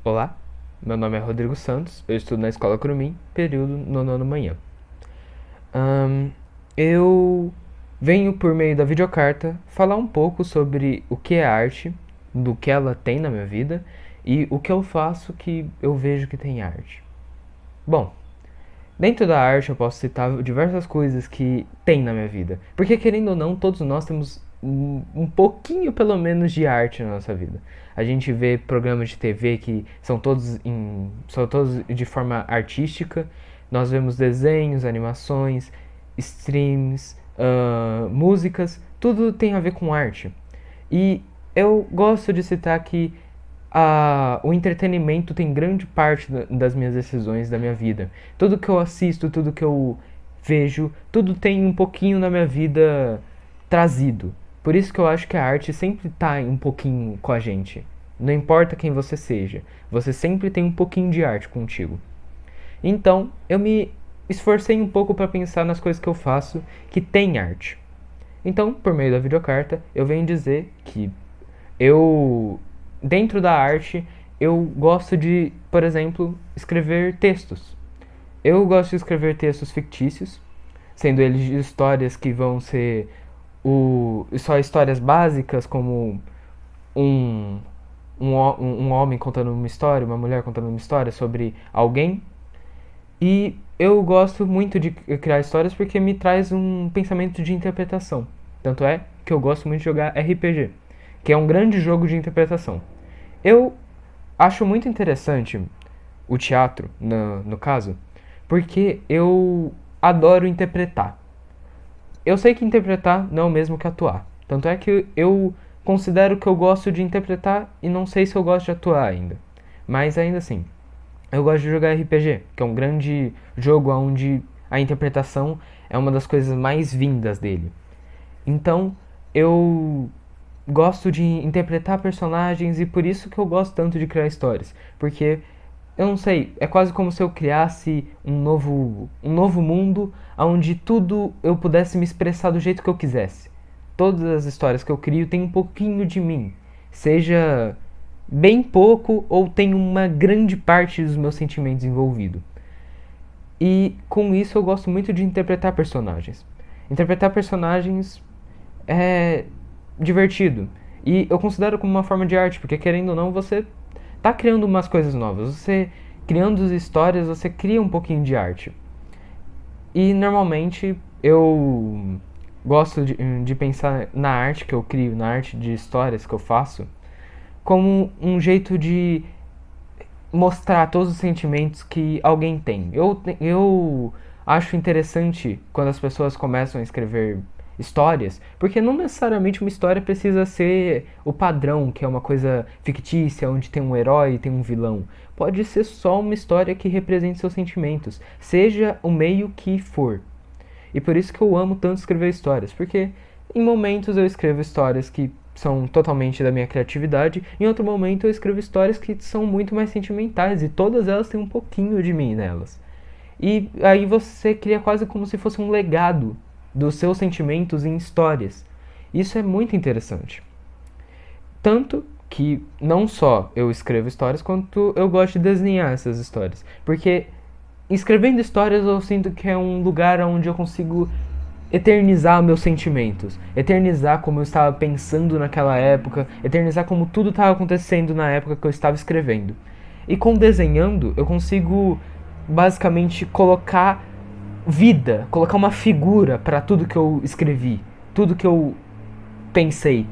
Olá, meu nome é Rodrigo Santos, eu estudo na Escola Curumim, período nono manhã. Ahn, eu venho por meio da videocarta falar um pouco sobre o que é arte, do que ela tem na minha vida e o que eu faço que eu vejo que tem arte. Bom, dentro da arte eu posso citar diversas coisas que tem na minha vida, porque querendo ou não, todos nós temos um pouquinho pelo menos de arte na nossa vida. A gente vê programas de TV que são todos de forma artística. Nós vemos desenhos, animações, streams, músicas, tudo tem a ver com arte. E eu gosto de citar que o entretenimento tem grande parte das minhas decisões da minha vida. Tudo que eu assisto, tudo que eu vejo, tudo tem um pouquinho na minha vida trazido. Por isso que eu acho que a arte sempre está um pouquinho com a gente. Não importa quem você seja, você sempre tem um pouquinho de arte contigo. Então, eu me esforcei um pouco para pensar nas coisas que eu faço que tem arte. Então, por meio da videocarta, eu venho dizer que eu, dentro da arte, eu gosto de, por exemplo, escrever textos. Eu gosto de escrever textos fictícios, sendo eles histórias que vão ser só histórias básicas, como um, um homem contando uma história, uma mulher contando uma história sobre alguém. E eu gosto muito de criar histórias porque me traz um pensamento de interpretação. Tanto é que eu gosto muito de jogar RPG, que é um grande jogo de interpretação. Eu acho muito interessante o teatro, no caso, porque eu adoro interpretar. Eu sei que interpretar não é o mesmo que atuar. Tanto é que eu considero que eu gosto de interpretar e não sei se eu gosto de atuar ainda. Mas ainda assim, eu gosto de jogar RPG, que é um grande jogo onde a interpretação é uma das coisas mais vindas dele. Então, eu gosto de interpretar personagens e por isso que eu gosto tanto de criar histórias, porque eu não sei, é quase como se eu criasse um novo mundo onde tudo eu pudesse me expressar do jeito que eu quisesse. Todas as histórias que eu crio têm um pouquinho de mim, seja bem pouco ou tem uma grande parte dos meus sentimentos envolvido. E com isso eu gosto muito de interpretar personagens. Interpretar personagens é divertido. E eu considero como uma forma de arte, porque querendo ou não, você tá criando umas coisas novas. Você criando as histórias, você cria um pouquinho de arte. E normalmente eu gosto de pensar na arte que eu crio, na arte de histórias que eu faço, como um jeito de mostrar todos os sentimentos que alguém tem. Eu acho interessante quando as pessoas começam a escrever histórias, porque não necessariamente uma história precisa ser o padrão, que é uma coisa fictícia, onde tem um herói e tem um vilão. Pode ser só uma história que represente seus sentimentos, seja o meio que for. E por isso que eu amo tanto escrever histórias, porque em momentos eu escrevo histórias que são totalmente da minha criatividade, em outro momento eu escrevo histórias que são muito mais sentimentais e todas elas têm um pouquinho de mim nelas. E aí você cria quase como se fosse um legado dos seus sentimentos em histórias. Isso é muito interessante. Tanto que não só eu escrevo histórias, quanto eu gosto de desenhar essas histórias. Porque escrevendo histórias eu sinto que é um lugar onde eu consigo eternizar meus sentimentos, eternizar como eu estava pensando naquela época, eternizar como tudo estava acontecendo na época que eu estava escrevendo. E com desenhando, eu consigo basicamente colocar vida, colocar uma figura para tudo que eu escrevi, tudo que eu pensei.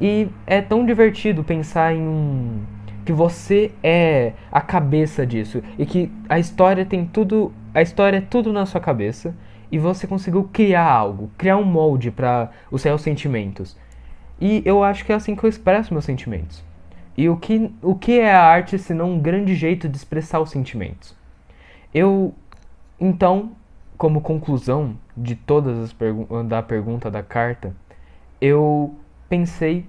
E é tão divertido pensar em que você é a cabeça disso e que a história tem tudo, a história é tudo na sua cabeça e você conseguiu criar algo, criar um molde para os seus sentimentos. E eu acho que é assim que eu expresso meus sentimentos. E o que é a arte se não um grande jeito de expressar os sentimentos? Eu, então, como conclusão de todas as da pergunta da carta, eu pensei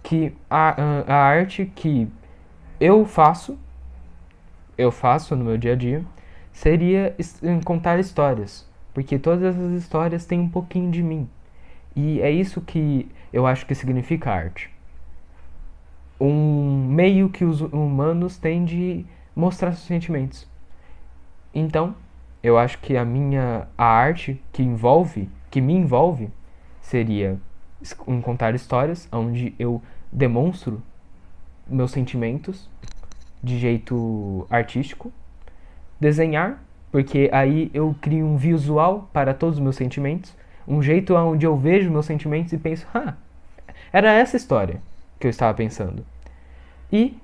que a arte que eu faço, eu faço no meu dia a dia, seria contar histórias, porque todas essas histórias têm um pouquinho de mim. E é isso que eu acho que significa arte. um meio que os humanos têm de mostrar seus sentimentos. Então, eu acho que a arte que me envolve, seria contar histórias onde eu demonstro meus sentimentos de jeito artístico, desenhar, porque aí eu crio um visual para todos os meus sentimentos, um jeito onde eu vejo meus sentimentos e penso, era essa história que eu estava pensando. E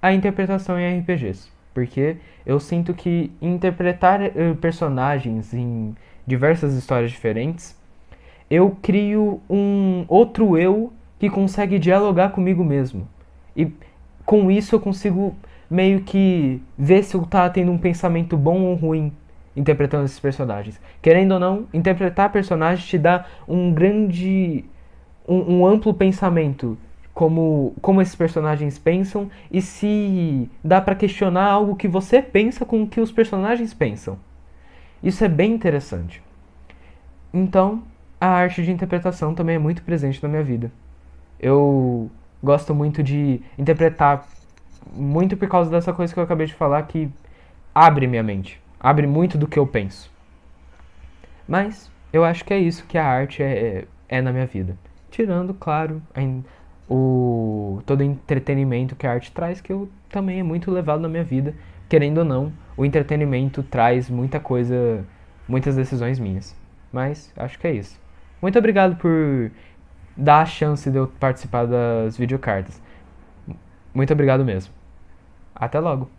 a interpretação em RPGs, porque eu sinto que interpretar personagens em diversas histórias diferentes, eu crio um outro eu que consegue dialogar comigo mesmo. E com isso eu consigo meio que ver se eu tá tendo um pensamento bom ou ruim interpretando esses personagens. Querendo ou não, interpretar personagens te dá um amplo pensamento como esses personagens pensam e se dá pra questionar algo que você pensa com o que os personagens pensam. Isso é bem interessante. Então, a arte de interpretação também é muito presente na minha vida. Eu gosto muito de interpretar, muito por causa dessa coisa que eu acabei de falar, que abre minha mente, abre muito do que eu penso. Mas eu acho que é isso que a arte é na minha vida. Tirando, claro, todo o entretenimento que a arte traz, que eu também é muito levado na minha vida. Querendo ou não, o entretenimento traz muita coisa, muitas decisões minhas. Mas acho que é isso. Muito obrigado por dar a chance de eu participar das videocartas. Muito obrigado mesmo. Até logo.